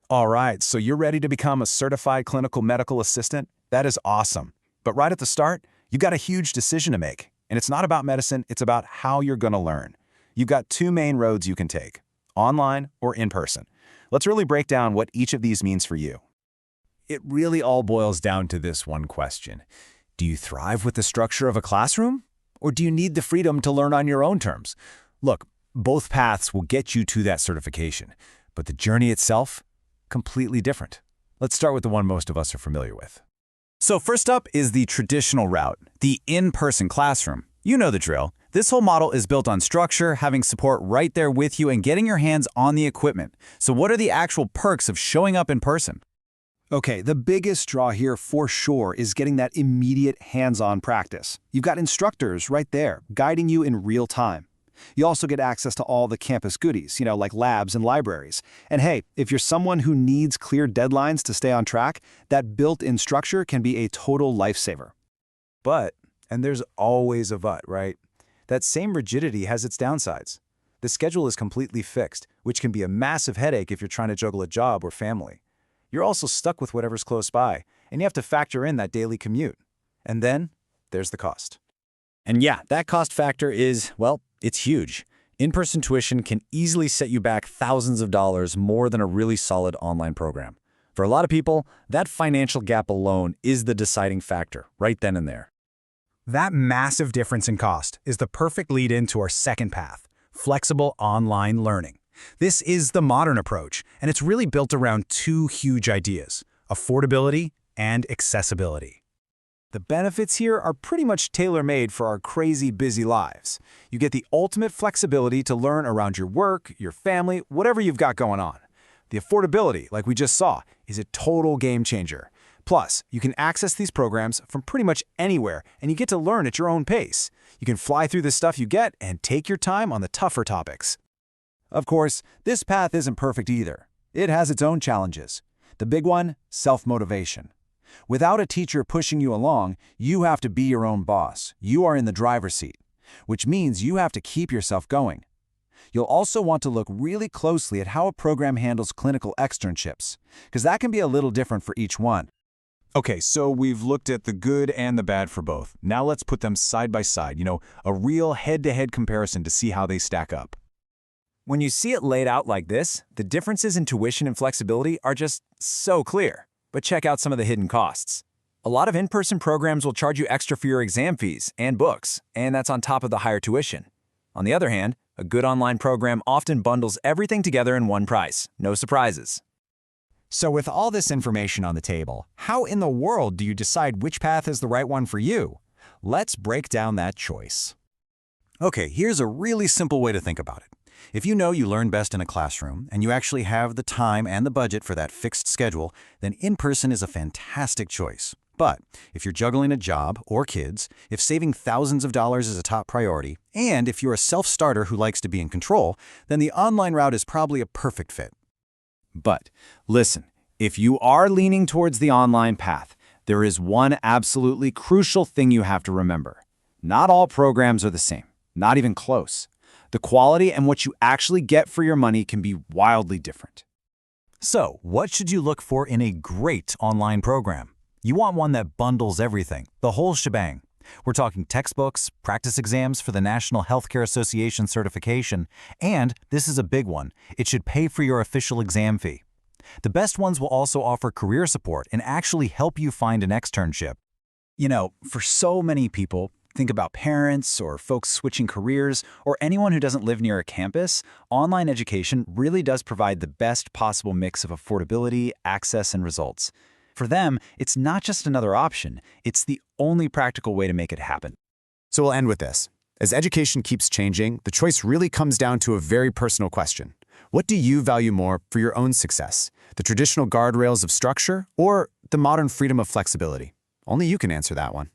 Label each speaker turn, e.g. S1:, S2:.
S1: All right, so you're ready to become a certified clinical medical assistant? That is awesome. But right at the start, you've got a huge decision to make. And it's not about medicine, it's about how you're going to learn. You've got two main roads you can take, online or in person. Let's really break down what each of these means for you.
S2: It really all boils down to this one question. Do you thrive with the structure of a classroom? Or do you need the freedom to learn on your own terms? Look, both paths will get you to that certification, but the journey itself, completely different. Let's start with the one most of us are familiar with. So first up is the traditional route, the in-person classroom. You know the drill. This whole model is built on structure, having support right there with you, and getting your hands on the equipment. So what are the actual perks of showing up in person?
S3: Okay, the biggest draw here for sure is getting that immediate hands-on practice. You've got instructors right there, guiding you in real time. You also get access to all the campus goodies, like labs and libraries. And hey, if you're someone who needs clear deadlines to stay on track, that built-in structure can be a total lifesaver.
S1: But, and there's always a but, right? That same rigidity has its downsides. The schedule is completely fixed, which can be a massive headache if you're trying to juggle a job or family. You're also stuck with whatever's close by, and you have to factor in that daily commute. And then, there's the cost.
S2: And yeah, that cost factor is, well, it's huge. In-person tuition can easily set you back thousands of dollars more than a really solid online program. For a lot of people, that financial gap alone is the deciding factor, right then and there.
S4: That massive difference in cost is the perfect lead-in to our second path, flexible online learning. This is the modern approach, and it's really built around two huge ideas: affordability and accessibility.
S1: The benefits here are pretty much tailor-made for our crazy busy lives. You get the ultimate flexibility to learn around your work, your family, whatever you've got going on. The affordability, like we just saw, is a total game changer. Plus, you can access these programs from pretty much anywhere, and you get to learn at your own pace. You can fly through the stuff you get and take your time on the tougher topics.
S3: Of course, this path isn't perfect either. It has its own challenges. The big one, self-motivation. Without a teacher pushing you along, you have to be your own boss. You are in the driver's seat, which means you have to keep yourself going. You'll also want to look really closely at how a program handles clinical externships, because that can be a little different for each one.
S1: Okay, so we've looked at the good and the bad for both. Now let's put them side by side, a real head-to-head comparison to see how they stack up. When you see it laid out like this, the differences in tuition and flexibility are just so clear. But check out some of the hidden costs. A lot of in-person programs will charge you extra for your exam fees and books, and that's on top of the higher tuition. On the other hand, a good online program often bundles everything together in one price, no surprises.
S4: So with all this information on the table, how in the world do you decide which path is the right one for you? Let's break down that choice.
S5: Okay, here's a really simple way to think about it. If you know you learn best in a classroom, and you actually have the time and the budget for that fixed schedule, then in-person is a fantastic choice. But if you're juggling a job or kids, if saving thousands of dollars is a top priority, and if you're a self-starter who likes to be in control, then the online route is probably a perfect fit.
S2: But listen, if you are leaning towards the online path, there is one absolutely crucial thing you have to remember. Not all programs are the same, not even close. The quality and what you actually get for your money can be wildly different.
S5: So, what should you look for in a great online program? You want one that bundles everything, the whole shebang. We're talking textbooks, practice exams for the National Healthcare Association certification, and this is a big one, it should pay for your official exam fee. The best ones will also offer career support and actually help you find an externship.
S1: For so many people, think about parents or folks switching careers or anyone who doesn't live near a campus, online education really does provide the best possible mix of affordability, access, and results. For them, it's not just another option, it's the only practical way to make it happen.
S6: So we'll end with this. As education keeps changing, the choice really comes down to a very personal question. What do you value more for your own success? The traditional guardrails of structure or the modern freedom of flexibility? Only you can answer that one.